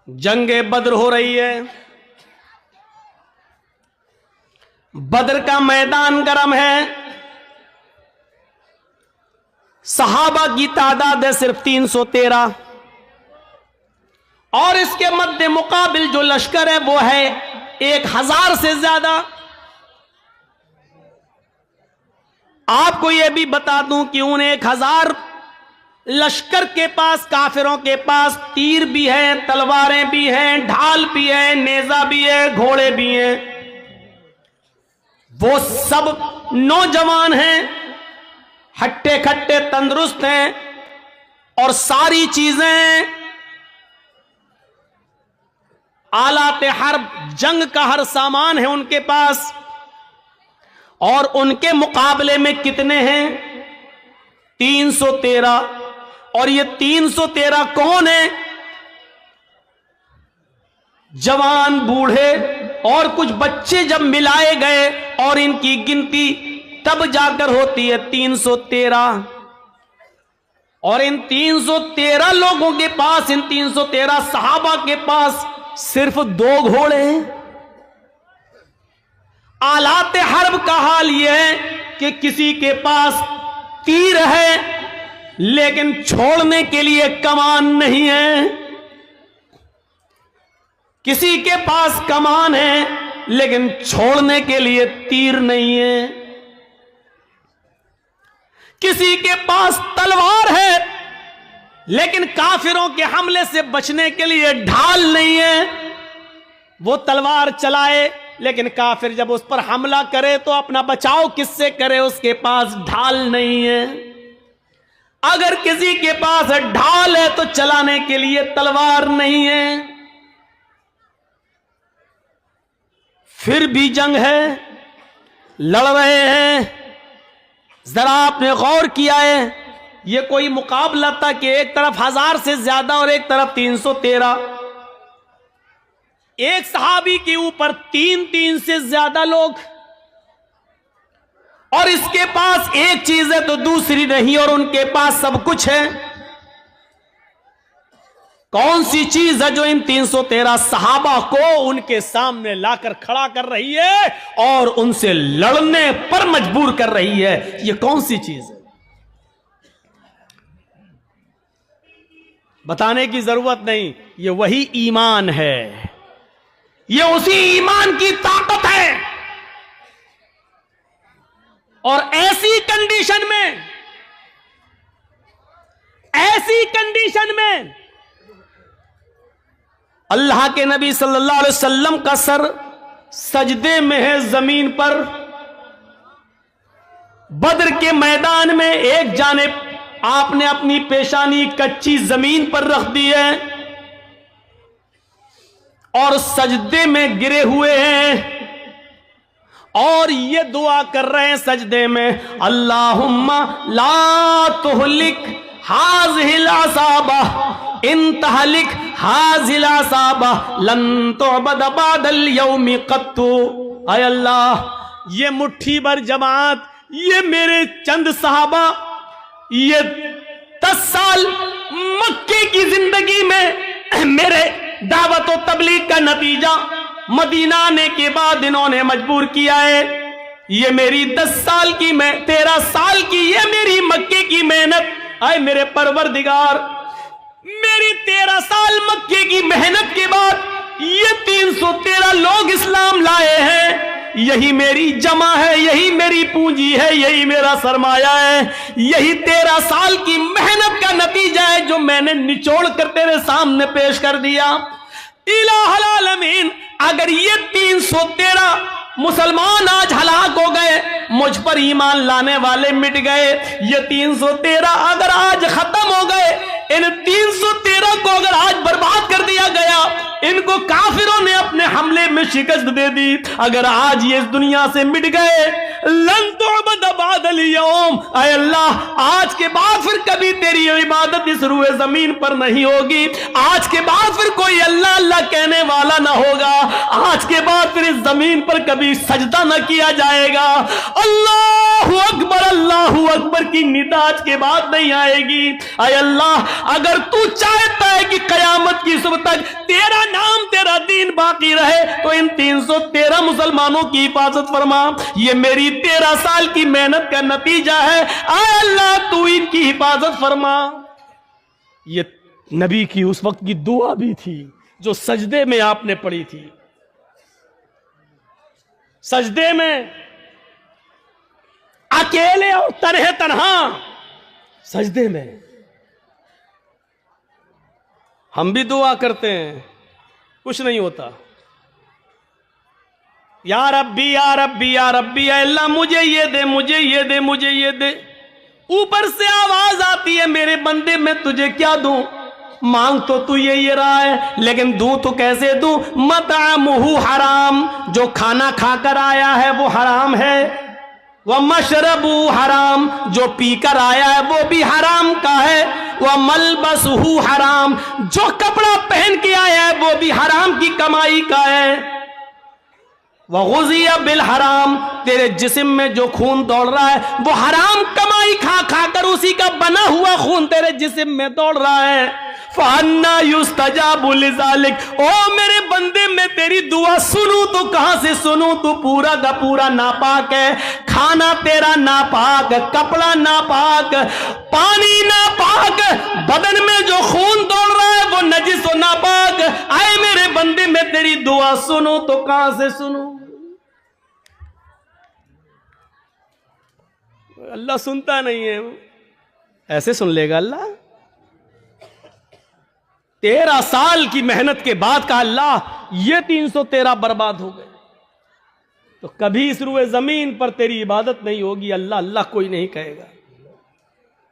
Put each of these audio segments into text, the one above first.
जंगे बद्र हो रही है। बद्र का मैदान गर्म है। सहाबा की तादाद है सिर्फ 313 और इसके मध्य मुकाबिल जो लश्कर है वो है 1000 से ज्यादा। आपको यह भी बता दूं कि उन 1000 लश्कर के पास, काफिरों के पास तीर भी है, तलवारें भी हैं, ढाल भी है, नेजा भी है, घोड़े भी हैं। वो सब नौजवान हैं, हट्टे खट्टे तंदुरुस्त हैं और सारी चीजें आलाते हर्ब, जंग का हर सामान है उनके पास। और उनके मुकाबले में कितने हैं? 313। और ये 313 कौन है? जवान, बूढ़े और कुछ बच्चे जब मिलाए गए और इनकी गिनती तब जाकर होती है 313। और इन 313 लोगों के पास, इन 313 सहाबा के पास सिर्फ 2 घोड़े हैं। आलाते हर्ब का हाल यह है कि किसी के पास तीर है लेकिन छोड़ने के लिए कमान नहीं है, किसी के पास कमान है लेकिन छोड़ने के लिए तीर नहीं है, किसी के पास तलवार है लेकिन काफिरों के हमले से बचने के लिए ढाल नहीं है। वो तलवार चलाए लेकिन काफिर जब उस पर हमला करे तो अपना बचाव किससे करे? उसके पास ढाल नहीं है। अगर किसी के पास ढाल है तो चलाने के लिए तलवार नहीं है। फिर भी जंग है, लड़ रहे हैं। जरा आपने गौर किया है, ये कोई मुकाबला था कि एक तरफ 1000 से ज्यादा और एक तरफ 313। एक सहाबी के ऊपर 3 से ज्यादा लोग, और इसके पास एक चीज है तो दूसरी नहीं, और उनके पास सब कुछ है। कौन सी चीज है जो इन 313 सहाबा को उनके सामने लाकर खड़ा कर रही है और उनसे लड़ने पर मजबूर कर रही है? ये कौन सी चीज है? बताने की जरूरत नहीं, ये वही ईमान है। ये उसी ईमान की ताकत है। और ऐसी कंडीशन में अल्लाह के नबी सल्लल्लाहु अलैहि वसल्लम का सर सजदे में है जमीन पर। बद्र के मैदान में एक जानिब आपने अपनी पेशानी कच्ची जमीन पर रख दी है और सजदे में गिरे हुए हैं और ये दुआ कर रहे हैं सजदे में, अल्लाहुम्मा ला तुहलिक हाज़िहिल असाबा इन तहलिक हाज़िल असाबा लन तुअबद बअदल यौमि क़त्तु। आय अल्लाह, ये मुट्ठी भर जमात, ये मेरे चंद सहाबा, ये 10 साल मक्के की जिंदगी में मेरे दावत और तबलीग का नतीजा मदीना आने के बाद इन्होंने मजबूर किया है। ये मेरी 10 साल की, मैं 13 साल की, ये मेरी मक्के की मेहनत, आए मेरे परवरदिगार, मेरी 13 साल मक्के की मेहनत के बाद ये 313 लोग इस्लाम लाए हैं। यही मेरी जमा है, यही मेरी पूंजी है, यही मेरा सरमाया है, यही 13 साल की मेहनत का नतीजा है जो मैंने निचोड़ कर तेरे सामने पेश कर दिया। इलाहुल आलमीन, अगर ये 313 मुसलमान आज हलाक हो गए, मुझ पर ईमान लाने वाले मिट गए, ये 313 अगर आज खत्म हो गए, इन 313 को अगर आज बर्बाद कर दिया गया, इनको काफिरों ने अपने हमले में शिकस्त दे दी, अगर आज ये इस दुनिया से मिट गए, लन तुअबद बअदल यौम, ऐ अल्लाह आज के बाद फिर कभी तेरी इबादत इस रूए जमीन पर नहीं होगी, आज के बाद फिर कोई कोई अल्लाह अल्लाह कहने वाला ना होगा। आज के बाद फिर इस जमीन पर कभी सजदा न किया जाएगा। अल्लाहू अकबर की निदा आज के बाद नहीं आएगी। आय अल्लाह, अगर तू चाहता है कि कयामत की सुबह तक तेरा नाम तेरा दीन बाकी रहे तो इन 313 मुसलमानों की हिफाजत फरमा। ये मेरी 13 साल की मेहनत का नतीजा है। आय अल्लाह, तू इनकी हिफाजत फरमा। ये नबी की उस वक्त की दुआ भी थी जो सजदे में आपने पढ़ी थी। सजदे में अकेले और तन्हा सजदे में हम भी दुआ करते हैं, कुछ नहीं होता। या रब्बी या रब्बी या रब्बी, अल्लाह मुझे ये दे, मुझे ये दे, मुझे ये दे। ऊपर से आवाज आती है, मेरे बंदे मैं तुझे क्या दूं? मांग तो तू ये रहा है, लेकिन दूं तो कैसे दूं? मतअमुहु हराम, जो खाना खाकर आया है वो हराम है। वह मशरबु हराम, जो पीकर आया है वो भी हराम का है। वह मलबसहु हराम, जो कपड़ा पहन के आया है वो भी हराम की कमाई का है। वह गुज़िया बिल हराम, तेरे जिस्म में जो खून दौड़ रहा है वो हराम कमाई खा खाकर उसी का बना हुआ खून तेरे जिस्म में दौड़ रहा है। फ़अन्ना युस्तजाबु लिज़ालिक, ओ मेरे बंदे मैं तेरी दुआ सुनूं तो कहां से सुनूं? तू पूरा का पूरा नापाक है। खाना तेरा नापाक, कपड़ा नापाक, पानी नापाक, बदन में जो खून दौड़ रहा है वो नजिस और नापाक। आए मेरे बंदे मैं तेरी दुआ सुनूं तो कहां से सुनूं? अल्लाह सुनता नहीं है, ऐसे सुन लेगा अल्लाह? 13 साल की मेहनत के बाद का अल्लाह ये 313 बर्बाद हो गए। तो कभी इस रुए जमीन पर तेरी इबादत नहीं होगी। अल्लाह अल्लाह कोई नहीं कहेगा।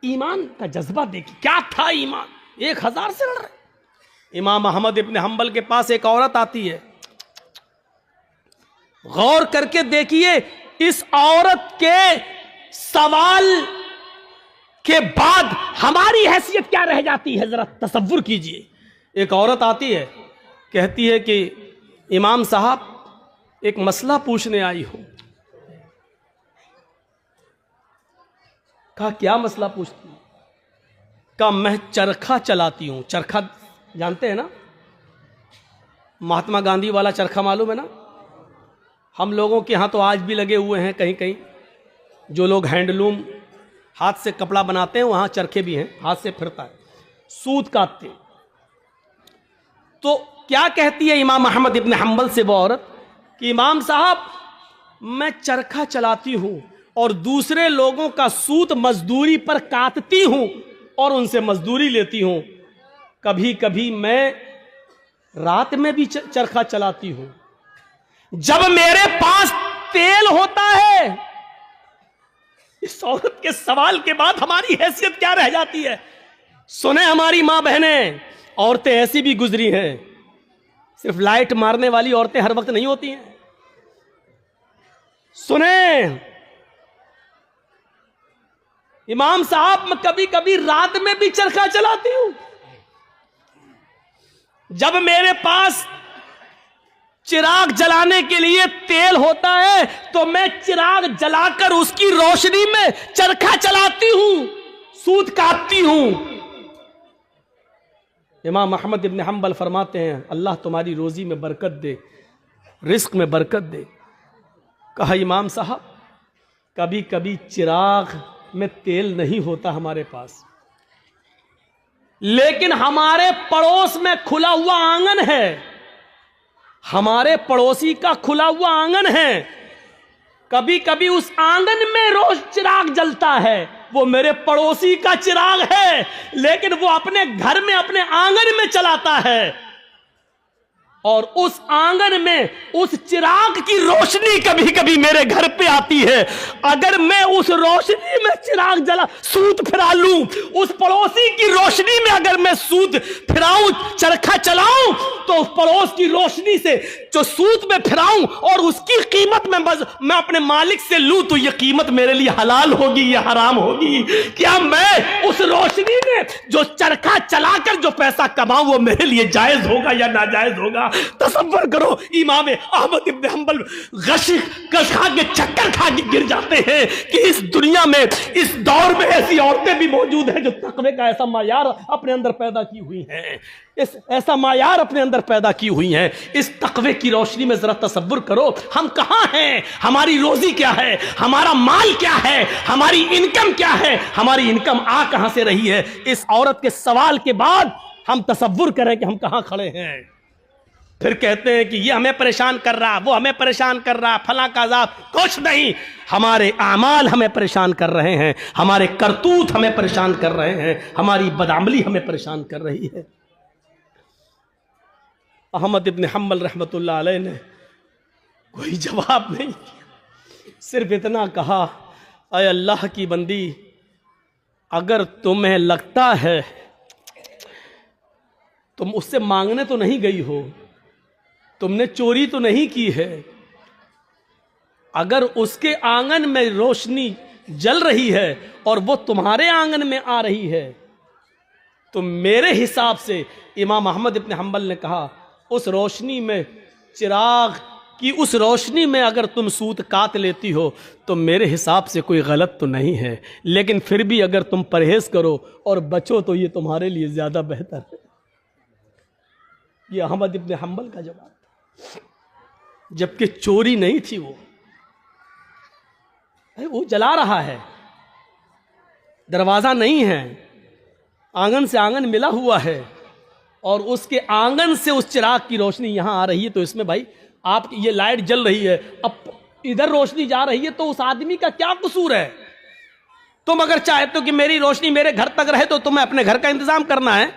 ईमान का जज्बा देखिए, क्या था ईमान। 1000 से लड़ रहे। इमाम अहमद इब्न हंबल के पास एक औरत आती है। गौर करके देखिए, इस औरत के सवाल के बाद हमारी हैसियत क्या रह जाती है, जरा तसव्वुर कीजिए। एक औरत आती है, कहती है कि इमाम साहब एक मसला पूछने आई हूं। कहा क्या मसला पूछती हूं? कहा मैं चरखा चलाती हूं। चरखा जानते हैं ना, महात्मा गांधी वाला चरखा मालूम है ना? हम लोगों के यहां तो आज भी लगे हुए हैं कहीं कहीं। जो लोग हैंडलूम हाथ से कपड़ा बनाते हैं वहां चरखे भी हैं, हाथ से फिरता है, सूत काटते हैं। तो क्या कहती है इमाम अहमद इब्न हंबल से वो औरत कि इमाम साहब मैं चरखा चलाती हूं और दूसरे लोगों का सूत मजदूरी पर काटती हूं और उनसे मजदूरी लेती हूं। कभी कभी मैं रात में भी चरखा चलाती हूं। जब मेरे पास तेल होता है। इस औरत के सवाल के बाद हमारी हैसियत क्या रह जाती है? सुने हमारी मां बहनें, औरतें ऐसी भी गुजरी हैं। सिर्फ लाइट मारने वाली औरतें हर वक्त नहीं होती हैं। सुने इमाम साहब, मैं कभी कभी रात में भी चरखा चलाती हूं। जब मेरे पास चिराग जलाने के लिए तेल होता है तो मैं चिराग जलाकर उसकी रोशनी में चरखा चलाती हूं, सूत काटती हूं। इमाम अहमद इब्न हंबल फरमाते हैं अल्लाह तुम्हारी रोजी में बरकत दे, रिस्क में बरकत दे। कहा इमाम साहब कभी कभी चिराग में तेल नहीं होता हमारे पास, लेकिन हमारे पड़ोस में खुला हुआ आंगन है, हमारे पड़ोसी का खुला हुआ आंगन है। कभी कभी उस आंगन में रोज चिराग जलता है, वो मेरे पड़ोसी का चिराग है, लेकिन वो अपने घर में अपने आंगन में चलाता है और उस आंगन में उस चिराग की रोशनी कभी कभी मेरे घर पे आती है। अगर मैं उस रोशनी में चिराग जला सूत फिरा लूं, उस पड़ोसी की रोशनी में अगर मैं सूत फिराऊं, चरखा चलाऊं, तो उस पड़ोस की रोशनी से जो सूद में फिराऊं और उसकी कीमत में मैं अपने मालिक से लूं तो ये कीमत मेरे लिए हलाल होगी या हराम होगी? क्या मैं उस रोशनी में जो चरखा चलाकर जो पैसा कमाऊं वो मेरे लिए जायज होगा या नाजायज होगा? तसव्वुर करो, इमाम अहमद इब्न हंबल गश खा के चक्कर खा के गिर जाते हैं कि इस दुनिया में, इस दौर में ऐसी औरतें भी मौजूद हैं जो तकवे का ऐसा मायार अपने अंदर पैदा की हुई हैं, इस ऐसा मायार अपने अंदर पैदा की हुई हैं। इस तकवे की रोशनी में जरा तसव्वुर करो, हम कहां हैं, हमारी रोजी क्या है, हमारा माल क्या है, हमारी इनकम क्या है, हमारी इनकम आ कहां से रही है? इस औरत के सवाल के बाद हम तसव्वुर करें कि हम कहां खड़े हैं। फिर कहते हैं कि ये हमें परेशान कर रहा, वो हमें परेशान कर रहा, फला का अज़ाब। कुछ नहीं, हमारे आमाल हमें परेशान कर रहे हैं, हमारे करतूत हमें परेशान कर रहे हैं, हमारी बदअमली हमें परेशान कर रही है। अहमद इब्न हंबल रहमतुल्लाह अलैह ने कोई जवाब नहीं किया, सिर्फ इतना कहा, अय अल्लाह की बंदी, अगर तुम्हें लगता है तुम उससे मांगने तो नहीं गई हो, तुमने चोरी तो नहीं की है, अगर उसके आंगन में रोशनी जल रही है और वो तुम्हारे आंगन में आ रही है तो मेरे हिसाब से, इमाम अहमद इब्न हंबल ने कहा, उस रोशनी में, चिराग की उस रोशनी में अगर तुम सूत काट लेती हो तो मेरे हिसाब से कोई गलत तो नहीं है, लेकिन फिर भी अगर तुम परहेज करो और बचो तो ये तुम्हारे लिए ज्यादा बेहतर है। ये अहमद इब्न हंबल का जवाब था, जबकि चोरी नहीं थी, वो जला रहा है, दरवाजा नहीं है, आंगन से आंगन मिला हुआ है और उसके आंगन से उस चिराग की रोशनी यहां आ रही है, तो इसमें भाई आप ये लाइट जल रही है, अब इधर रोशनी जा रही है तो उस आदमी का क्या कसूर है? तुम अगर चाहते हो कि मेरी रोशनी मेरे घर तक रहे तो तुम्हें अपने घर का इंतजाम करना है,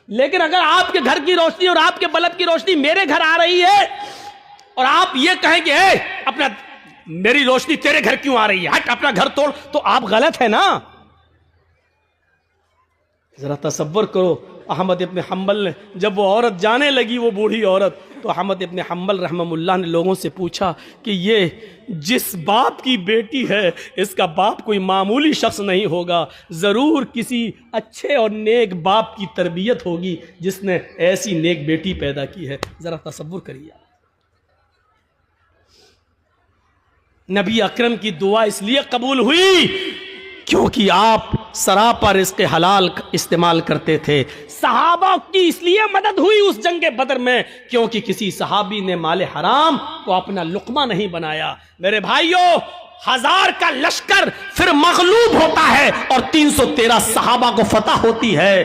लेकिन अगर आपके घर की रोशनी और आपके बल्ब की रोशनी मेरे घर आ रही है और आप ये कहें कि अपना मेरी रोशनी तेरे घर क्यों आ रही है, हट अपना घर तोड़, तो आप गलत है ना। जरा तसव्वुर करो, अहमद इब्न हंबल ने जब वो औरत जाने लगी, वो बूढ़ी औरत, तो अहमद इब्न हंबल रहमहुल्लाह ने लोगों से पूछा कि ये जिस बाप की बेटी है, इसका बाप कोई मामूली शख्स नहीं होगा, ज़रूर किसी अच्छे और नेक बाप की तरबियत होगी जिसने ऐसी नेक बेटी पैदा की है। ज़रा तसव्वुर करिए, नबी अकरम की दुआ इसलिए कबूल हुई क्योंकि आप सरापा रिज़्क़ हलाल इस्तेमाल करते थे। सहाबा की इसलिए मदद हुई उस जंगे बदर में क्योंकि किसी सहाबी ने माले हराम को अपना लुक़मा नहीं बनाया। मेरे भाइयों, 1000 का लश्कर फिर मगलूब होता है और 313 सहाबा को फतह होती है।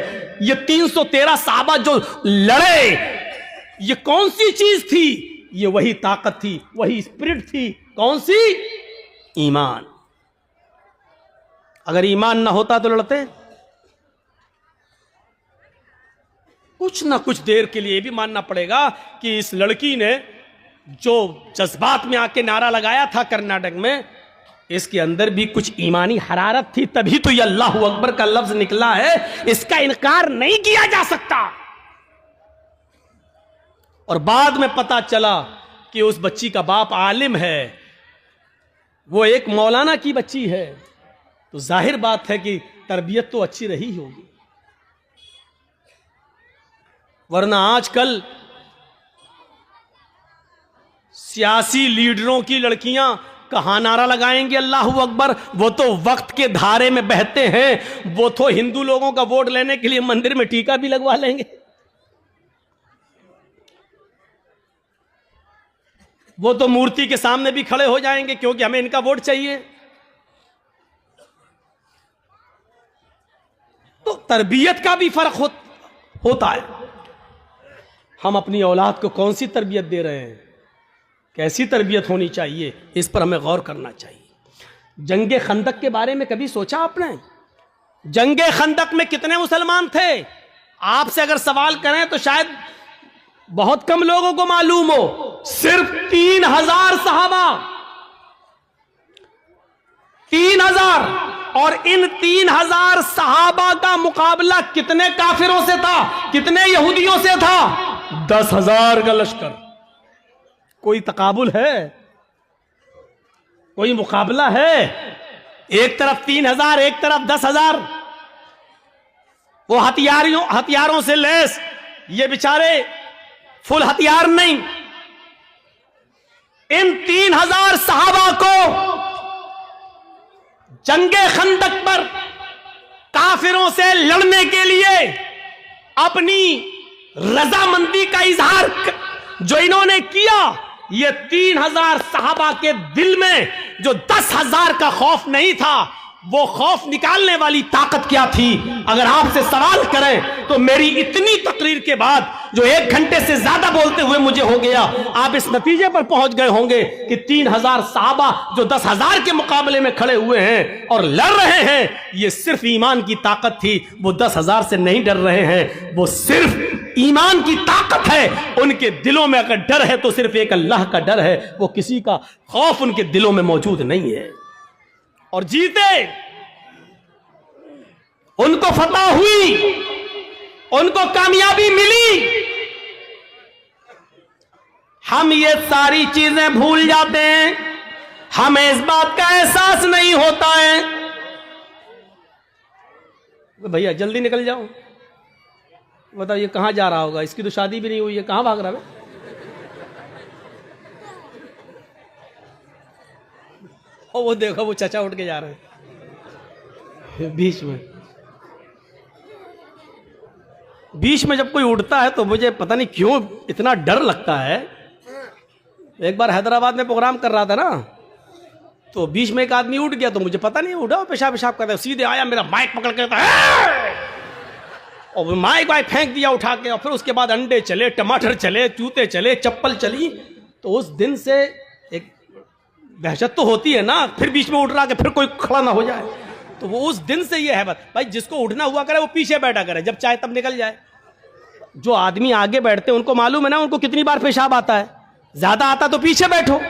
ये 313 सहाबा जो लड़े, ये कौन सी चीज थी? ये वही ताकत थी, वही स्पिरिट थी। कौन सी? ईमान। अगर ईमान ना होता तो लड़ते? कुछ ना कुछ देर के लिए ये भी मानना पड़ेगा कि इस लड़की ने जो जज्बात में आके नारा लगाया था कर्नाटक में, इसके अंदर भी कुछ ईमानी हरारत थी, तभी तो ये अल्लाहु अकबर का लफ्ज निकला है। इसका इनकार नहीं किया जा सकता। और बाद में पता चला कि उस बच्ची का बाप आलिम है, वो एक मौलाना की बच्ची है, तो जाहिर बात है कि तरबियत तो अच्छी रही होगी। वरना आजकल सियासी लीडरों की लड़कियां कहां नारा लगाएंगी अल्लाहु अकबर? वो तो वक्त के धारे में बहते हैं, वो तो हिंदू लोगों का वोट लेने के लिए मंदिर में टीका भी लगवा लेंगे। वो तो मूर्ति के सामने भी खड़े हो जाएंगे क्योंकि हमें इनका वोट चाहिए। तो तरबियत का भी फर्क होता है। हम अपनी औलाद को कौन सी तरबियत दे रहे हैं, कैसी तरबियत होनी चाहिए, इस पर हमें गौर करना चाहिए। जंगे खंदक के बारे में कभी सोचा आपने? जंगे खंदक में कितने मुसलमान थे? आपसे अगर सवाल करें तो शायद बहुत कम लोगों को मालूम हो। सिर्फ 3000 सहाबा, 3000, और इन 3000 सहाबा का मुकाबला कितने काफिरों से था, कितने यहूदियों से था? 10,000 का लश्कर। कोई तकाबुल है? कोई मुकाबला है? एक तरफ 3000, एक तरफ 10,000। वो हथियारों से लैस, ये बेचारे फुल हथियार नहीं। इन 3000 सहाबा को जंगे खंदक पर काफिरों से लड़ने के लिए अपनी रजामंदी का इजहार जो इन्होंने किया, ये 3000 सहाबा के दिल में जो 10,000 का खौफ नहीं था, वो खौफ निकालने वाली ताकत क्या थी? अगर आपसे सवाल करें तो मेरी इतनी तकरीर के बाद जो 1 घंटे से ज्यादा बोलते हुए मुझे हो गया, आप इस नतीजे पर पहुंच गए होंगे कि 3000 सहाबा जो 10,000 के मुकाबले में खड़े हुए हैं और लड़ रहे हैं, ये सिर्फ ईमान की ताकत थी। वो 10,000 से नहीं डर रहे हैं, वो सिर्फ ईमान की ताकत है। उनके दिलों में अगर डर है तो सिर्फ एक अल्लाह का डर है। वो किसी का खौफ उनके दिलों में मौजूद नहीं है और जीते। उनको फतह हुई, उनको कामयाबी मिली। हम ये सारी चीजें भूल जाते हैं, हमें इस बात का एहसास नहीं होता है। भैया जल्दी निकल जाओ, बताओ ये कहां जा रहा होगा? इसकी तो शादी भी नहीं हुई है, कहां भाग रहा है? ओ वो देखो, वो चाचा उठ के जा रहे हैं। बीच में जब कोई उठता है तो मुझे पता नहीं क्यों इतना डर लगता है। एक बार हैदराबाद में प्रोग्राम कर रहा था ना, तो बीच में एक आदमी उठ गया, तो मुझे पता नहीं, उठा पेशाब करता है, सीधे आया, मेरा माइक पकड़ के और माइक वाइक फेंक दिया उठा के। और फिर उसके बाद अंडे चले, टमाटर चले, जूते चले, चप्पल चली। तो उस दिन से एक दहशत तो होती है ना, फिर बीच में उठ रहा कि फिर कोई खड़ा ना हो जाए। तो वो उस दिन से ये है बस भाई, जिसको उठना हुआ करे वो पीछे बैठा करे, जब चाहे तब निकल जाए। जो आदमी आगे बैठते हैं उनको मालूम है ना उनको कितनी बार पेशाब आता है, ज्यादा आता तो पीछे बैठो।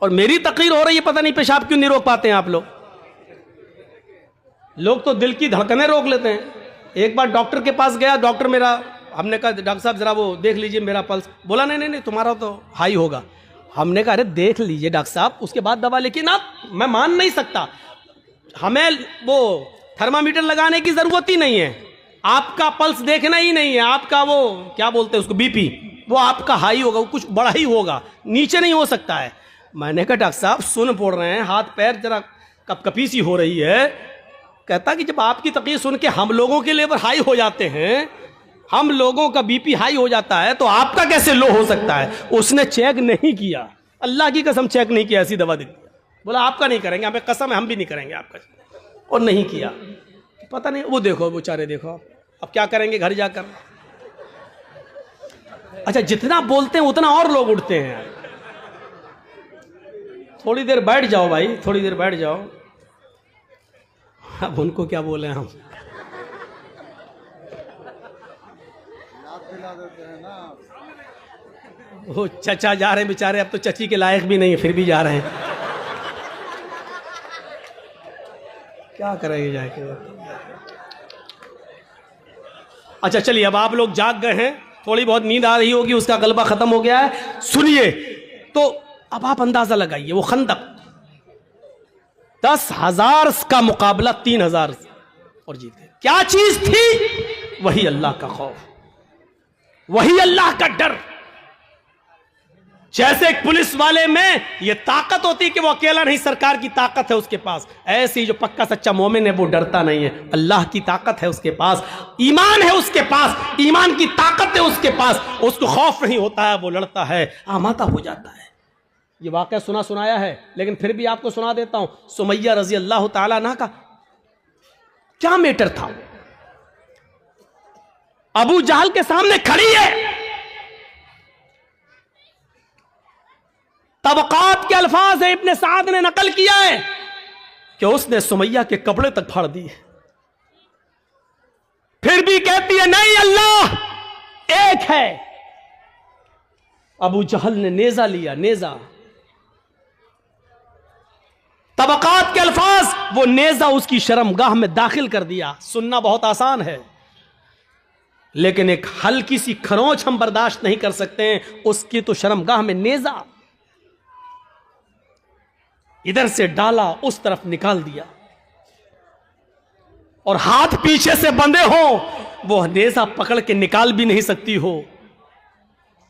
और मेरी तकरीर हो रही है, पता नहीं पेशाब क्यों नहीं रोक पाते हैं आप लोग। लोग तो दिल की धड़कनें रोक लेते हैं। एक बार डॉक्टर के पास गया, डॉक्टर मेरा, हमने कहा डॉक्टर साहब जरा वो देख लीजिए मेरा पल्स। बोला नहीं नहीं तुम्हारा तो हाई होगा। हमने कहा अरे देख लीजिए डॉक्टर साहब, उसके बाद दवा। लेकिन आप, मैं मान नहीं सकता, हमें वो थर्मामीटर लगाने की जरूरत ही नहीं है, आपका पल्स देखना ही नहीं है। आपका वो क्या बोलते हैं उसको, बीपी, वो आपका हाई होगा, वो कुछ बड़ा ही होगा, नीचे नहीं हो सकता है। मैंने कहा डॉक्टर साहब सुन पड़ रहे हैं, हाथ पैर जरा कपकपी सी हो रही है। कहता कि जब आपकी तकलीफ सुन के हम लोगों के लेवल हाई हो जाते हैं, हम लोगों का बीपी हाई हो जाता है, तो आपका कैसे लो हो सकता है? उसने चेक नहीं किया, अल्लाह की कसम चेक नहीं किया, ऐसी दवा दी। बोला आपका नहीं करेंगे, हमें कसम है हम भी नहीं करेंगे आपका, और नहीं किया। पता नहीं, वो देखो बेचारे, देखो अब क्या करेंगे घर जाकर। अच्छा, जितना बोलते हैं उतना और लोग उठते हैं। थोड़ी देर बैठ जाओ भाई, थोड़ी देर बैठ जाओ। अब उनको क्या बोले हम, वो चचा जा रहे हैं बेचारे, अब तो चची के लायक भी नहीं है, फिर भी जा रहे हैं। क्या करेंगे जाके। अच्छा चलिए, अब आप लोग जाग गए हैं, थोड़ी बहुत नींद आ रही होगी, उसका गलबा खत्म हो गया है। सुनिए, तो अब आप अंदाजा लगाइए, वो खंदक 10,000 का मुकाबला 3,000 और जीत गए। क्या चीज थी? वही अल्लाह का खौफ, वही अल्लाह का डर। जैसे एक पुलिस वाले में यह ताकत होती कि वो अकेला नहीं, सरकार की ताकत है उसके पास, ऐसे ही जो पक्का सच्चा मोमिन है वो डरता नहीं है। अल्लाह की ताकत है उसके पास, ईमान है उसके पास, ईमान की ताकत है उसके पास, उसको खौफ नहीं होता है, वो लड़ता है, आमादा हो जाता है। ये वाकया सुनाया है, लेकिन फिर भी आपको सुना देता हूं। सुमैया रजी अल्लाह ताला अन्हा का क्या मैटर था? अबू जहल के सामने खड़ी है, तबकात के अल्फाज है, इब्ने साद ने नकल किया है कि उसने सुमैया के कपड़े तक फाड़ दिए, फिर भी कहती है नहीं, अल्लाह एक है। अबू जहल ने नेजा लिया, नेजा, तबकात के अल्फाज, वो नेजा उसकी शर्मगाह में दाखिल कर दिया। सुनना बहुत आसान है, लेकिन एक हल्की सी खरोंच हम बर्दाश्त नहीं कर सकते हैं, उसकी तो शर्मगाह में नेजा। इधर से डाला, उस तरफ निकाल दिया, और हाथ पीछे से बंधे हो, वो नेजा पकड़ के निकाल भी नहीं सकती हो।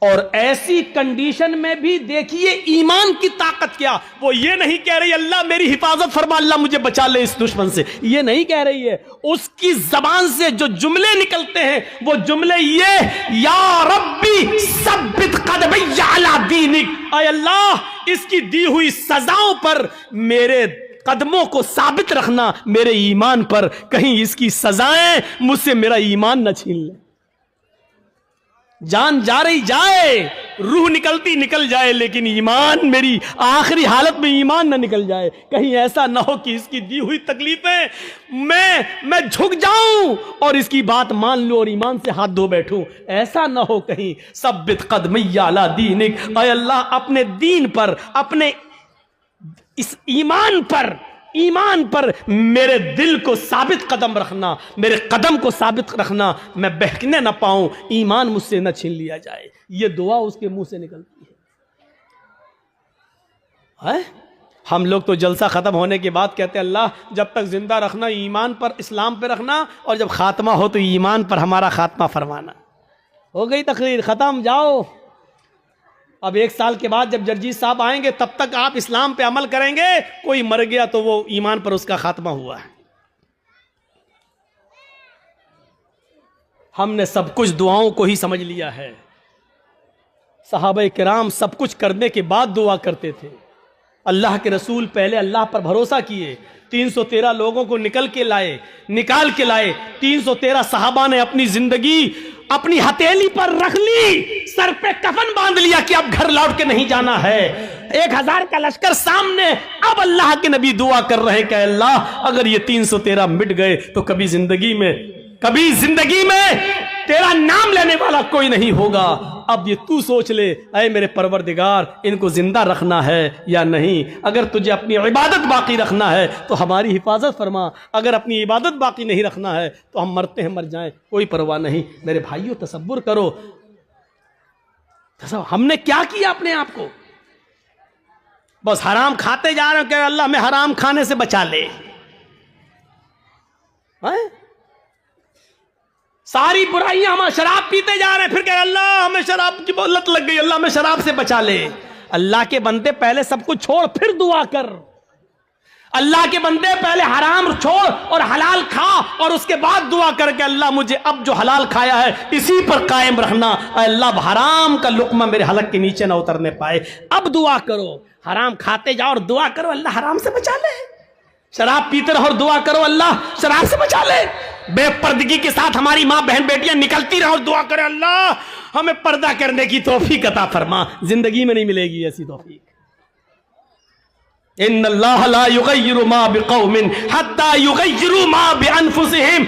और ऐसी कंडीशन में भी देखिए ईमान की ताकत क्या, वो ये नहीं कह रही अल्लाह मेरी हिफाजत फरमा, अल्लाह मुझे बचा ले इस दुश्मन से, ये नहीं कह रही है। उसकी जबान से जो जुमले निकलते हैं वो जुमले ये, या रब्बी सब्बित कदमी अला दीनिक, ऐ अल्लाह इसकी दी हुई सजाओं पर मेरे कदमों को साबित रखना, मेरे ईमान पर, कहीं इसकी सजाएं मुझसे मेरा ईमान न छीन ले। जान जा रही जाए, रूह निकलती निकल जाए, लेकिन ईमान, मेरी आखिरी हालत में ईमान ना निकल जाए। कहीं ऐसा ना हो कि इसकी दी हुई तकलीफें मैं झुक जाऊं और इसकी बात मान लूं और ईमान से हाथ धो बैठूं। ऐसा ना हो कहीं। सब्बित कदमैया अला दीनिक, ऐ अल्लाह अपने दीन पर, अपने इस ईमान पर मेरे दिल को साबित कदम रखना, मेरे कदम को साबित रखना, मैं बहकने ना पाऊं, ईमान मुझसे न छीन लिया जाए। ये दुआ उसके मुंह से निकलती है। हम लोग तो जलसा खत्म होने के बाद कहते हैं अल्लाह जब तक जिंदा रखना ईमान पर, इस्लाम पर रखना, और जब खात्मा हो तो ईमान पर हमारा खात्मा फरमाना। हो गई तकरीर, खत्म, जाओ। अब 1 साल के बाद जब जर्जी साहब आएंगे तब तक आप इस्लाम पे अमल करेंगे। कोई मर गया तो वो ईमान पर उसका खात्मा हुआ है। हमने सब कुछ दुआओं को ही समझ लिया है। सहाबा किराम सब कुछ करने के बाद दुआ करते थे। अल्लाह के रसूल पहले अल्लाह पर भरोसा किए, 313 लोगों को निकाल के लाए। 313 सहाबा ने अपनी जिंदगी अपनी हथेली पर रख ली, सर पे कफन बांध लिया कि अब घर लौट के नहीं जाना है। 1000 का लश्कर सामने, अब अल्लाह के नबी दुआ कर रहे हैं कि अल्लाह अगर ये 313 मिट गए तो कभी जिंदगी में तेरा नाम लेने वाला कोई नहीं होगा। अब ये तू सोच ले, ऐ मेरे परवरदिगार, इनको जिंदा रखना है या नहीं। अगर तुझे अपनी इबादत बाकी रखना है तो हमारी हिफाजत फरमा, अगर अपनी इबादत बाकी नहीं रखना है तो हम मरते हैं मर जाएं, कोई परवाह नहीं। मेरे भाइयों तसव्वुर करो, हमने क्या किया अपने आप को। बस हराम खाते जा रहे हो कि अल्लाह में हराम खाने से बचा ले। सारी बुराइयां, हम शराब पीते जा रहे हैं, फिर कह अल्लाह हमें शराब की लत लग गई, अल्लाह हमें शराब से बचा ले। अल्लाह के बंदे पहले सब कुछ छोड़ फिर दुआ कर। अल्लाह के बंदे पहले हराम छोड़ और हलाल खा, और उसके बाद दुआ करके अल्लाह मुझे अब जो हलाल खाया है इसी पर कायम रखना। अल्लाह हराम का लुक्मा मेरे हलक के नीचे ना उतरने पाए। अब दुआ करो, हराम खाते जाओ और दुआ करो अल्लाह हराम से बचा ले। शराब पीते रहो और दुआ करो अल्लाह शराब से बचा ले। बेपर्दगी के साथ हमारी माँ बहन बेटियां निकलती रहो और दुआ करे अल्लाह हमें पर्दा करने की तौफीक अता फरमा। जिंदगी में नहीं मिलेगी ऐसी तौफीक। इन्नल्लाह ला युगय्यिरु मा बिक़ौमिन हत्ता युगय्यिरु मा बिअनफुसिहिम।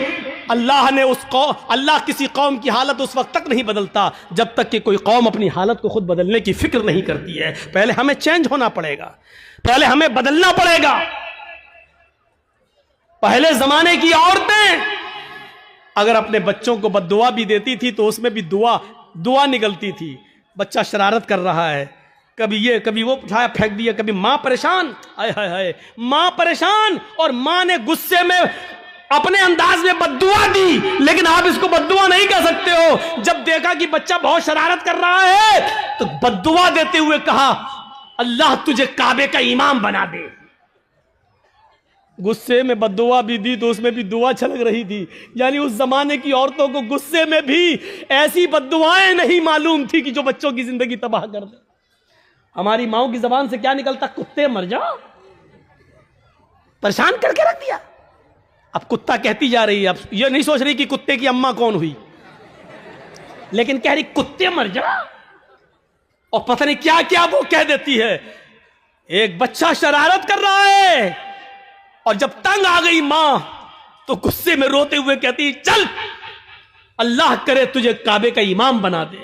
अल्लाह किसी कौम की हालत उस वक्त तक नहीं बदलता जब तक कि कोई कौम अपनी हालत को खुद बदलने की फिक्र नहीं करती है। पहले हमें चेंज होना पड़ेगा, पहले हमें बदलना पड़ेगा। पहले जमाने की औरतें अगर अपने बच्चों को बद्दुआ भी देती थी तो उसमें भी दुआ निकलती थी। बच्चा शरारत कर रहा है, कभी ये कभी वो उठाया फेंक दिया, कभी मां परेशान, हाय हाय हाय मां परेशान, और मां ने गुस्से में अपने अंदाज में बद्दुआ दी। लेकिन आप इसको बद्दुआ नहीं कह सकते हो। जब देखा कि बच्चा बहुत शरारत कर रहा है तो बद्दुआ देते हुए कहा अल्लाह तुझे काबे का इमाम बना दे। गुस्से में बद्दुआ भी दी तो उसमें भी दुआ छलक रही थी। यानी उस जमाने की औरतों को गुस्से में भी ऐसी बद्दुआएं नहीं मालूम थी कि जो बच्चों की जिंदगी तबाह कर दे। हमारी माओ की जबान से क्या निकलता, कुत्ते मर जाओ, परेशान करके रख दिया। अब कुत्ता कहती जा रही है, अब ये नहीं सोच रही कि कुत्ते की अम्मा कौन हुई, लेकिन कह रही कुत्ते मर जाओ, और पता नहीं क्या क्या वो कह देती है। एक बच्चा शरारत कर रहा है और जब तंग आ गई मां तो गुस्से में रोते हुए कहती चल अल्लाह करे तुझे काबे का इमाम बना दे।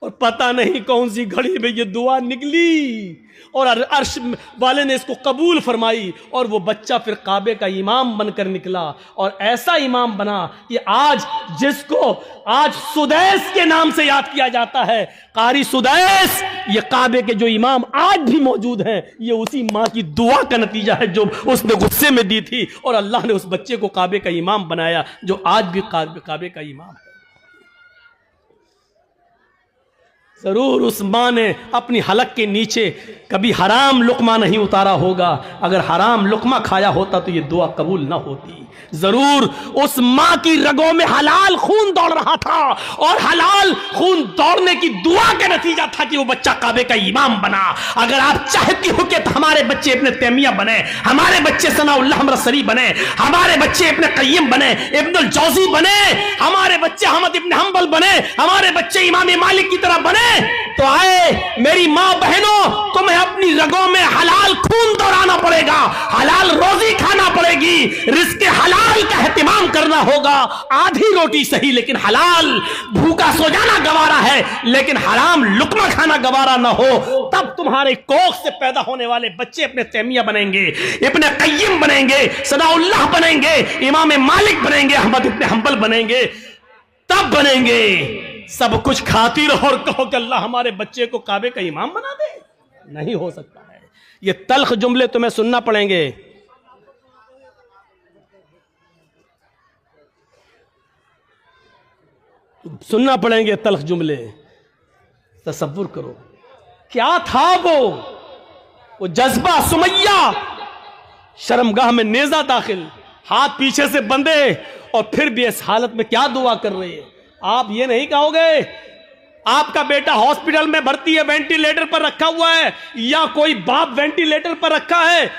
और पता नहीं कौन सी घड़ी में ये दुआ निकली और अर्श वाले ने इसको कबूल फरमाई और वो बच्चा फिर काबे का इमाम बनकर निकला। और ऐसा इमाम बना कि आज जिसको आज सुदैस के नाम से याद किया जाता है, कारी सुदैस, ये काबे के जो इमाम आज भी मौजूद हैं, ये उसी माँ की दुआ का नतीजा है जो उसने गुस्से में दी थी और अल्लाह ने उस बच्चे को काबे का इमाम बनाया, जो आज भी काबे का इमाम है। जरूर उस माँ ने अपनी हलक के नीचे कभी हराम लुकमा नहीं उतारा होगा। अगर हराम लुकमा खाया होता तो ये दुआ कबूल ना होती। जरूर उस माँ की रगों में हलाल खून दौड़ रहा था और हलाल खून दौड़ने की दुआ का नतीजा था कि वो बच्चा काबे का इमाम बना। अगर आप चाहती हो कि हमारे बच्चे इब्न तैमिया बने, हमारे बच्चे सनाउल्लाह मरसरी बने, हमारे बच्चे इब्न क़य्यिम बने, इब्नुल जौज़ी बने, हमारे बच्चे अहमद इब्न हंबल बने, हमारे बच्चे इमाम मालिक की तरह बने, तो आए मेरी माँ बहनों, तुम्हें अपनी रगों में हलाल खून दौड़ाना पड़ेगा, हलाल रोजी खाना पड़ेगी, रिज़्क़ हलाल का एहतिमाम करना होगा। आधी रोटी सही लेकिन हलाल, भूखा सो जाना गवारा है लेकिन हराम लुकमा खाना गवारा ना हो, तब तुम्हारे कोख से पैदा होने वाले बच्चे अपने तैमिया बनेंगे, इब्न क़य्यिम बनेंगे, सनाउल्लाह बनेंगे, इमाम मालिक बनेंगे, अहमद इब्न हंबल बनेंगे, तब बनेंगे। सब कुछ खाती रहो और कहो कि अल्लाह हमारे बच्चे को काबे का इमाम बना दे, नहीं हो सकता है। ये तल्ख जुमले तुम्हें सुनना पड़ेंगे। सुनना पड़ेंगे तल्ख जुमले। तसव्वुर करो क्या था वो जज्बा। सुमैया शर्मगाह में नेजा दाखिल, हाथ पीछे से बंधे और फिर भी इस हालत में क्या दुआ कर रही है। आप ये नहीं कहोगे आपका बेटा हॉस्पिटल में भर्ती है, वेंटिलेटर पर रखा हुआ है, या कोई बाप वेंटिलेटर पर रखा है,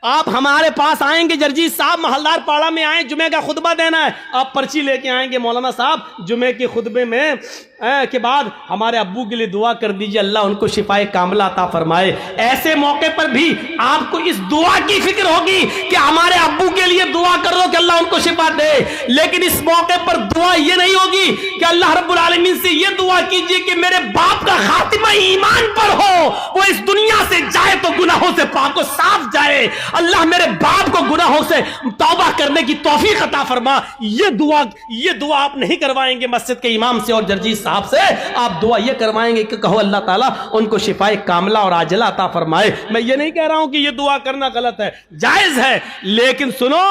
आप हमारे पास आएंगे, जर्जी साहब महलदार पाड़ा में आए, जुमे का खुतबा देना है, आप पर्ची लेके आएंगे, मौलाना साहब जुमे के खुतबे में के बाद हमारे अब्बू के लिए दुआ कर दीजिए, अल्लाह उनको शिफाए कामिला अता फरमाए। ऐसे मौके पर भी आपको इस दुआ की फिक्र होगी कि हमारे अब्बू के लिए दुआ कर दो कि अल्लाह उनको शिफा दे, लेकिन इस मौके पर दुआ ये नहीं होगी कि अल्लाह रब्बुल आलमीन से ये दुआ कीजिए कि मेरे बाप का खातिमा ईमान पर हो, वो इस दुनिया से जाए तो गुनाहों से पाक व साफ जाए, अल्लाह मेरे बाप को गुनाहों से तौबा करने की तौफीक अता फरमा। ये दुआ आप नहीं करवाएंगे मस्जिद के इमाम से और जर्जी साहब से, आप दुआ ये करवाएंगे कि कहो अल्लाह ताला उनको शिफाए कामिला और आजिला अता फरमाए। मैं ये नहीं कह रहा हूं कि ये दुआ करना गलत है, जायज है, लेकिन सुनो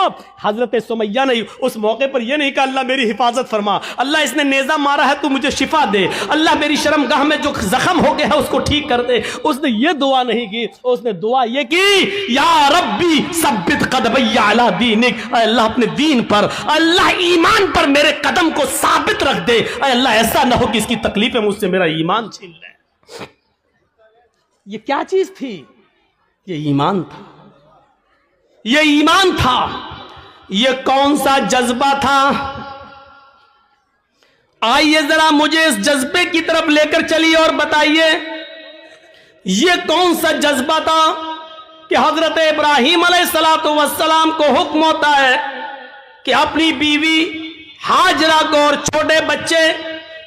हजरत सुमैया ने उस मौके पर यह नहीं कहा अल्लाह मेरी हिफाजत फरमा, अल्लाह इसने नेजा मारा है तू मुझे शिफा दे, अल्लाह मेरी शर्मगाह में जो जख्म हो गया है उसको ठीक कर दे। उसने ये दुआ नहीं की, उसने दुआ ये की या रब्बी सब्बित कदमैया अला दीनिक, अल्लाह अपने दीन पर, अल्लाह ईमान पर मेरे कदम को साबित रख दे, अल्लाह ऐसा ना हो कि इसकी तकलीफें मुझसे मेरा ईमान छीन ले। ये क्या चीज थी? ये ईमान था, ये ईमान था। ये कौन सा जज्बा था? आइए जरा मुझे इस जज्बे की तरफ लेकर चलिए और बताइए ये कौन सा जज्बा था कि हजरत इब्राहीम अलैहिस्सलातु वस्सलाम को हुक्म होता है कि अपनी बीवी हाजरा को और छोटे बच्चे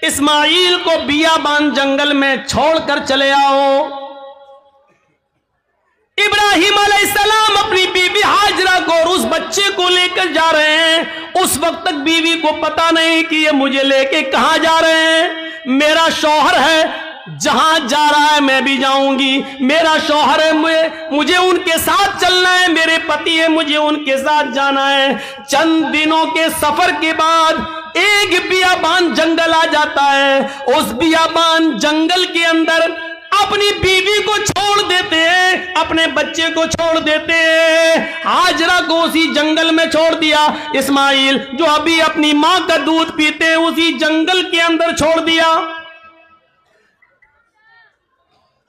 इस्माइल को बियाबान जंगल में छोड़कर चले आओ। इब्राहिम अलैहिस्सलाम अपनी बीवी हाजरा को और उस बच्चे को लेकर जा रहे हैं। उस वक्त तक बीवी को पता नहीं कि ये मुझे लेके कहां जा रहे हैं। मेरा शौहर है, जहां जा रहा है मैं भी जाऊंगी, मेरा शौहर है, मुझे उनके साथ चलना है, मेरे पति है, मुझे उनके साथ जाना है। चंद दिनों के सफर के बाद एक बियाबान जंगल आ जाता है। उस बियाबान जंगल के अंदर अपनी बीवी को छोड़ देते हैं, अपने बच्चे को छोड़ देते हैं। हाजरा को उसी जंगल में छोड़ दिया। इस्माइल जो अभी अपनी मां का दूध पीते हैं उसी जंगल के अंदर छोड़ दिया।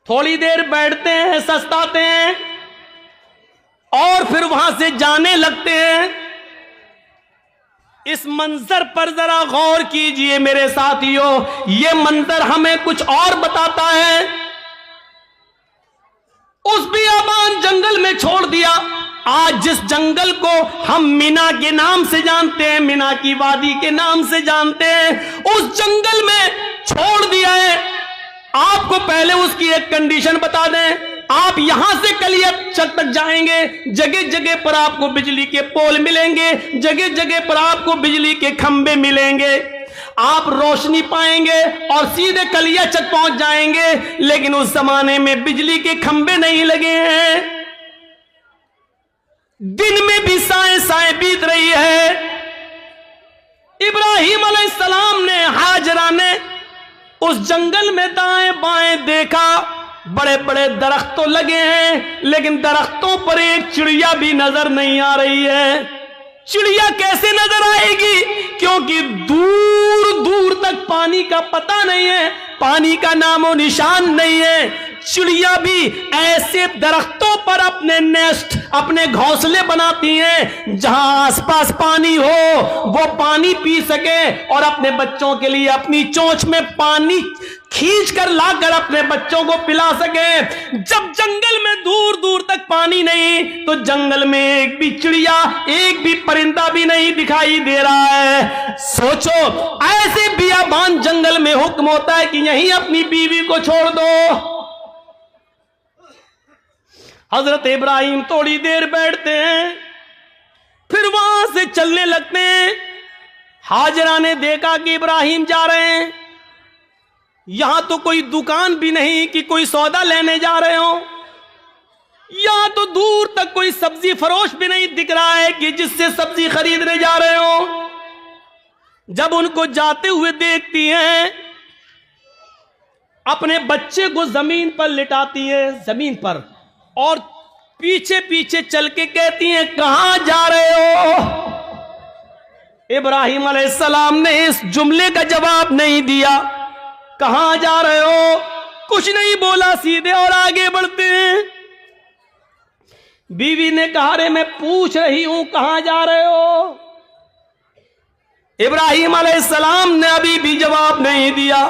थोड़ी देर बैठते हैं, सस्ताते हैं और फिर वहां से जाने लगते हैं। इस मंजर पर जरा गौर कीजिए मेरे साथियों, यह मंजर हमें कुछ और बताता है। उस बियाबान जंगल में छोड़ दिया। आज जिस जंगल को हम मीना के नाम से जानते हैं, मीना की वादी के नाम से जानते हैं, उस जंगल में छोड़ दिया है। आपको पहले उसकी एक कंडीशन बता दें, आप यहां से कलियाचक तक जाएंगे, जगह जगह पर आपको बिजली के पोल मिलेंगे, जगह जगह पर आपको बिजली के खंबे मिलेंगे, आप रोशनी पाएंगे और सीधे कलियाचक पहुंच जाएंगे। लेकिन उस जमाने में बिजली के खंबे नहीं लगे हैं, दिन में भी साए साए बीत रही है। इब्राहिम अलैहिस्सलाम ने, हाजरा ने उस जंगल में दाएं बाएं देखा, बड़े बड़े दरख्त तो लगे हैं लेकिन दरख्तों पर एक चिड़िया भी नजर नहीं आ रही है। चिड़िया कैसे नजर आएगी? क्योंकि दूर दूर तक पानी का पता नहीं है, पानी का नामो निशान नहीं है। चिड़िया भी ऐसे दरख्तों पर अपने नेस्ट, अपने घोंसले बनाती हैं जहां आसपास पानी हो, वो पानी पी सके और अपने बच्चों के लिए अपनी चोंच में पानी खींच कर लाकर अपने बच्चों को पिला सके। जब जंगल में दूर दूर तक पानी नहीं, तो जंगल में एक भी चिड़िया, एक भी परिंदा भी नहीं दिखाई दे रहा है। सोचो, ऐसे बियाबान जंगल में हुक्म होता है कि यहीं अपनी बीवी को छोड़ दो। हजरत इब्राहिम थोड़ी देर बैठते हैं, फिर वहां से चलने लगते हैं। हाजरा ने देखा कि इब्राहिम जा रहे हैं, यहां तो कोई दुकान भी नहीं कि कोई सौदा लेने जा रहे हो, यहां तो दूर तक कोई सब्जी फरोश भी नहीं दिख रहा है कि जिससे सब्जी खरीदने जा रहे हो। जब उनको जाते हुए देखती हैं, अपने बच्चे को जमीन पर लिटाती है, जमीन पर, और पीछे पीछे चल के कहती हैं, कहां जा रहे हो? इब्राहिम अलैहिस्सलाम ने इस जुमले का जवाब नहीं दिया। कहां जा रहे हो? कुछ नहीं बोला, सीधे और आगे बढ़ते हैं। बीवी ने कहा, रे मैं पूछ रही हूं कहां जा रहे हो? इब्राहिम अलैहिस्सलाम ने अभी भी जवाब नहीं दिया।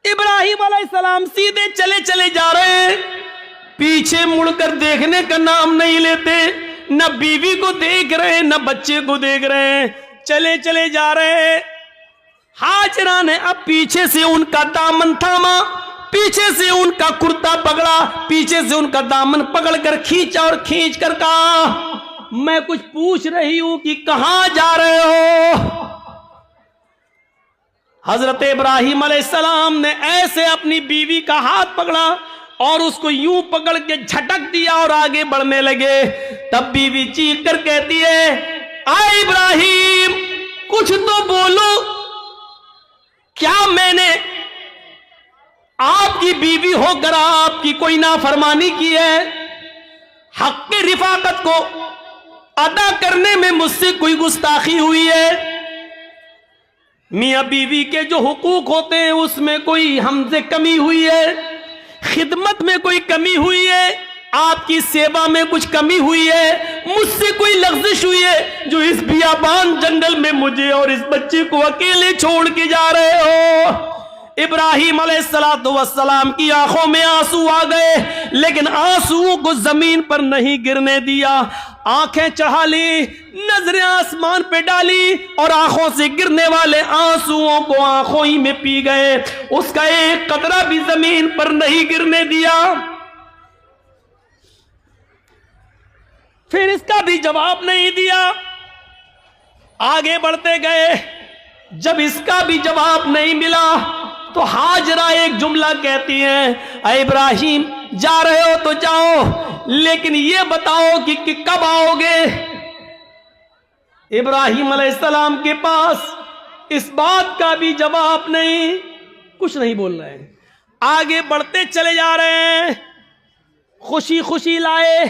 इब्राहिम अलैहिस्सलाम सीधे चले चले जा रहे हैं, पीछे मुड़कर देखने का नाम नहीं लेते, न बीवी को देख रहे हैं न बच्चे को देख रहे हैं, चले चले जा रहे हैं। हाजरा ने अब पीछे से उनका दामन थामा, पीछे से उनका कुर्ता पकड़ा, पीछे से उनका दामन पकड़कर खींचा और खींच कर कहा, मैं कुछ पूछ रही हूं कि कहां जा रहे हो? हजरत इब्राहिम अलैहिस्सलाम ने ऐसे अपनी बीवी का हाथ पकड़ा और उसको यूं पकड़ के झटक दिया और आगे बढ़ने लगे। तब बीवी चीख कर कहती है, आए इब्राहिम, कुछ तो बोलो, क्या मैंने आपकी बीवी होकर आपकी कोई नाफरमानी की है? हक की रिफाकत को अदा करने में मुझसे कोई गुस्ताखी हुई है? मियां बीवी के जो हुकूक होते हैं उसमें कोई हमसे कमी हुई है? खिदमत में कोई कमी हुई है? आपकी सेवा में कुछ कमी हुई है? मुझसे कोई लग़्ज़िश हुई है जो इस बियाबान जंगल में मुझे और इस बच्चे को अकेले छोड़ के जा रहे हो? इब्राहिम अलैहिस्सलाम की आंखों में आंसू आ गए, लेकिन आंसुओं को जमीन पर नहीं गिरने दिया। आंखें चढ़ा ली, नजरें आसमान पे डाली और आंखों से गिरने वाले आंसुओं को आंखों ही में पी गए, उसका एक कतरा भी जमीन पर नहीं गिरने दिया। फिर इसका भी जवाब नहीं दिया, आगे बढ़ते गए। जब इसका भी जवाब नहीं मिला तो हाजरा एक जुमला कहती हैं, ऐ इब्राहिम, जा रहे हो तो जाओ, लेकिन ये बताओ कि कब आओगे? इब्राहिम अलैहिस्सलाम के पास इस बात का भी जवाब नहीं, कुछ नहीं बोल रहे हैं। आगे बढ़ते चले जा रहे हैं, खुशी खुशी लाए,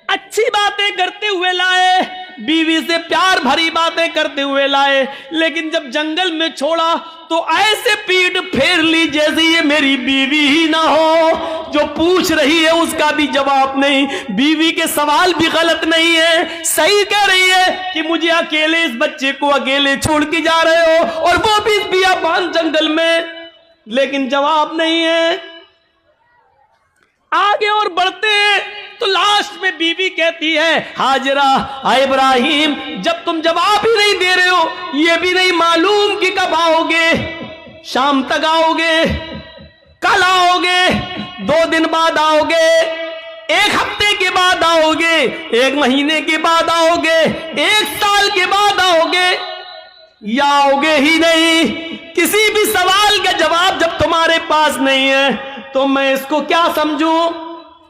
अच्छी बातें करते हुए लाए, बीवी से प्यार भरी बातें करते हुए लाए, लेकिन जब जंगल में छोड़ा तो ऐसे पीठ फेर ली जैसे ये मेरी बीवी ही ना हो। जो पूछ रही है उसका भी जवाब नहीं, बीवी के सवाल भी गलत नहीं है, सही कह रही है कि मुझे अकेले, इस बच्चे को अकेले छोड़ के जा रहे हो, और वो भी इस बियाबान जंगल में, लेकिन जवाब नहीं है। आगे और बढ़ते हैं तो लास्ट में बीवी कहती है, हाजरा, इब्राहिम, जब तुम जवाब ही नहीं दे रहे हो, ये भी नहीं मालूम कि कब आओगे, शाम तक आओगे, कल आओगे, 2 दिन बाद आओगे, 1 हफ्ते के बाद आओगे, 1 महीने के बाद आओगे, 1 साल के बाद आओगे, या आओगे ही नहीं। किसी भी सवाल का जवाब जब तुम्हारे पास नहीं है तो मैं इसको क्या समझूं?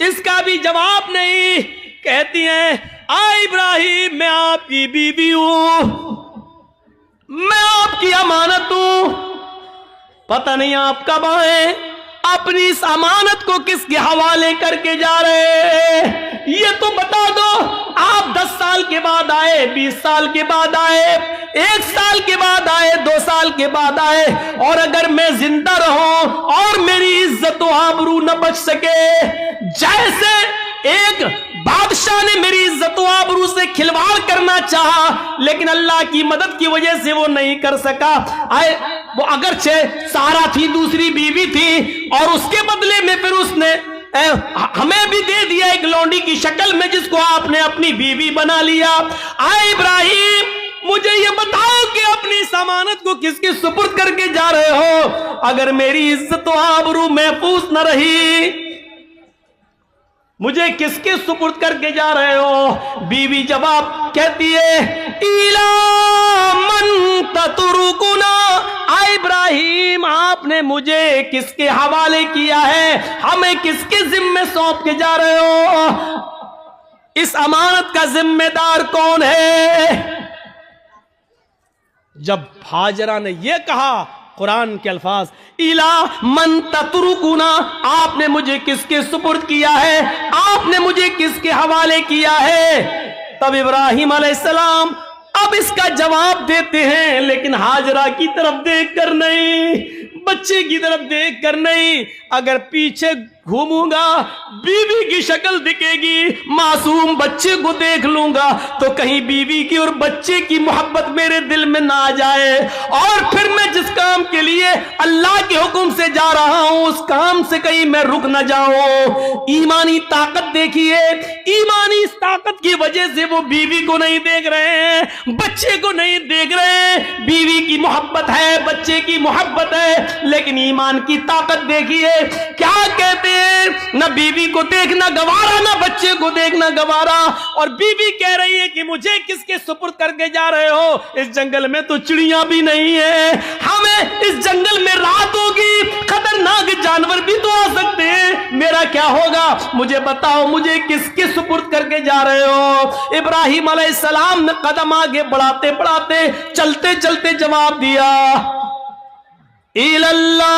इसका भी जवाब नहीं। कहती हैं इब्राहिम मैं आपकी बीवी हूं, मैं आपकी अमानत हूं, पता नहीं आप कब आए, अपनी इस अमानत को किसके हवाले करके जा रहे हैं ये तो बता दो। आप 10 साल के बाद आए, 20 साल के बाद आए, 1 साल के बाद आए, 2 साल के बाद आए, और अगर मैं जिंदा रहूं और मेरी इज्जत व आबरू न बच सके, जैसे एक बादशाह ने मेरी इज्जत व आबरू से खिलवाड़ करना चाहा लेकिन अल्लाह की मदद की वजह से वो नहीं कर सका। वो अगरचे सारा थी, दूसरी बीवी थी, और उसके बदले में फिर उसने हमें भी दे दिया एक लौंडी की शक्ल में, जिसको आपने अपनी बीवी बना लिया। इब्राहिम मुझे ये बताओ कि अपनी अमानत को किसके सुपुर्द करके जा रहे हो? अगर मेरी इज्जत व आबरू महफूज न रही, मुझे किसके सुपुर्द करके जा रहे हो? बीवी जवाब कहती है इला मन ततरुकुना, इब्राहिम आपने मुझे किसके हवाले किया है? हमें किसके जिम्मे सौंप के जा रहे हो? इस अमानत का जिम्मेदार कौन है? जब हाजरा ने यह कहा, कुरान के अल्फाज इला मन ततरुकुना, आपने मुझे किसके सुपुर्द किया है, आपने मुझे किसके हवाले किया है? तब इब्राहिम अलैहिस्सलाम अब इसका जवाब देते हैं, लेकिन हाजरा की तरफ देखकर नहीं, बच्चे की तरफ देखकर नहीं। अगर पीछे घूमूंगा बीवी की शक्ल दिखेगी, मासूम बच्चे को देख लूंगा तो कहीं बीवी की और बच्चे की मोहब्बत मेरे दिल में ना आ जाए, और फिर मैं जिस काम के लिए अल्लाह के हुक्म से जा रहा हूं उस काम से कहीं मैं रुक न जाऊं। ईमानी ताकत देखिए, ईमानी इस ताकत की वजह से वो बीवी को नहीं देख रहे हैं, बच्चे को नहीं देख रहे हैं। बीवी की मोहब्बत है, बच्चे की मोहब्बत है, लेकिन ईमान की ताकत देखिए। क्या कहते हैं, न बीवी को देखना गवारा, न बच्चे को देखना गवारा, और बीवी कह रही है कि मुझे किसके सुपुर्द करके जा रहे हो? इस जंगल में तो चिड़ियां भी नहीं है, हमें इस जंगल में रात होगी, खतरनाक जानवर भी तो आ सकते हैं, मेरा क्या होगा? मुझे बताओ, मुझे किसके सुपुर्द करके जा रहे हो? इब्राहिम अलैहिस्सलाम ने कदम आगे बढ़ाते बढ़ाते, चलते चलते जवाब दिया इल्लल्लाह,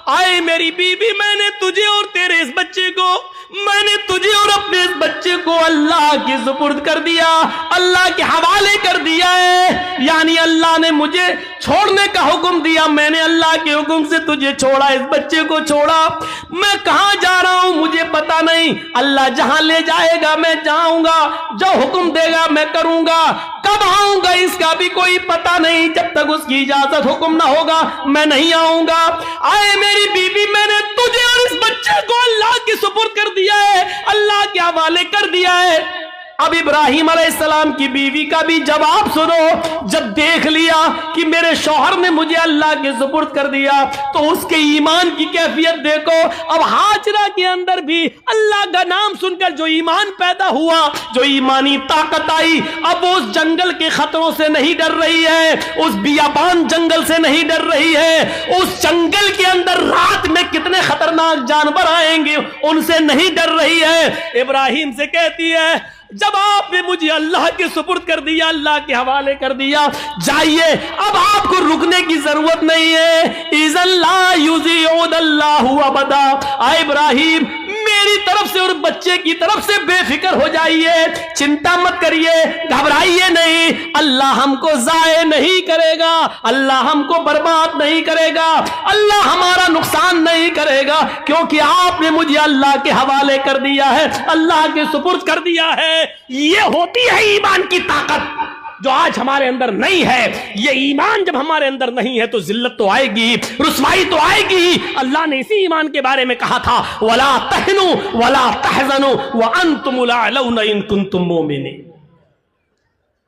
आए मेरी बीबी, मैंने तुझे और तेरे इस बच्चे को, मैंने तुझे और अपने इस बच्चे को अल्लाह के सुपुर्द कर दिया, अल्लाह के हवाले कर दिया है। यानी अल्लाह ने मुझे छोड़ने का हुक्म दिया, मैंने अल्लाह के हुक्म से तुझे छोड़ा, इस बच्चे को छोड़ा। मैं कहां जा रहा हूं मुझे पता नहीं, अल्लाह जहां ले जाएगा मैं जाऊंगा, जो हुक्म देगा मैं करूंगा, कब आऊंगा इसका भी कोई पता नहीं, जब तक उसकी इजाजत हुक्म ना होगा मैं नहीं आऊंगा। आए मेरी बीबी, मैंने तुझे और इस बच्चे को अल्लाह के सुपुर्द कर दिया है, अल्लाह के हवाले कर दिया है। अब इब्राहिम अलैहिस्सलाम की बीवी का भी जवाब सुनो। जब देख लिया कि मेरे शौहर ने मुझे अल्लाह के सुपुर्द कर दिया तो उसके ईमान की कैफियत देखो। अब हाजरा के अंदर भी अल्लाह का नाम सुनकर जो ईमान पैदा हुआ, जो ईमानी ताकत आई, अब वो उस जंगल के खतरों से नहीं डर रही है, उस बियाबान जंगल से नहीं डर रही है, उस जंगल के अंदर रात में कितने खतरनाक जानवर आएंगे उनसे नहीं डर रही है। इब्राहिम से कहती है, जब आपने मुझे अल्लाह के सुपुर्द कर दिया, अल्लाह के हवाले कर दिया, जाइए, अब आपको रुकने की जरूरत नहीं है। इज़ल्ला युज़िउदल्लाहु अबदा। इब्राहिम, मेरी तरफ से और बच्चे की तरफ से बेफिक्र हो जाइए, चिंता मत करिए, घबराइए नहीं, अल्लाह हमको जाये नहीं करेगा, अल्लाह हमको बर्बाद नहीं करेगा, अल्लाह हमारा नुकसान नहीं करेगा, क्योंकि आपने मुझे अल्लाह के हवाले कर दिया है, अल्लाह के सुपुर्द कर दिया है। ये होती है ईमान की ताकत जो आज हमारे अंदर नहीं है। ये ईमान जब हमारे अंदर नहीं है तो जिल्लत तो आएगी, रुसवाई तो आएगी। अल्लाह ने इसी ईमान के बारे में कहा था, वला तहनु वला तहजनु व अंतुमुल अअलौना इन कुंतुम मोमिनीन।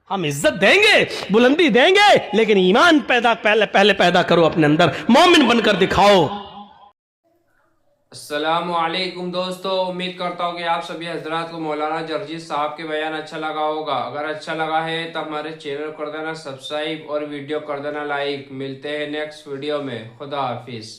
हम इज्जत देंगे, बुलंदी देंगे, लेकिन ईमान पहले पैदा करो अपने अंदर, मोमिन बनकर दिखाओ। अस्सलामुअलैकुम दोस्तों, उम्मीद करता हूँ कि आप सभी हजरात को मौलाना जर्जी साहब के बयान अच्छा लगा होगा। अगर अच्छा लगा है तो हमारे चैनल कर देना सब्सक्राइब और वीडियो कर देना लाइक। मिलते हैं नेक्स्ट वीडियो में। खुदा हाफिज।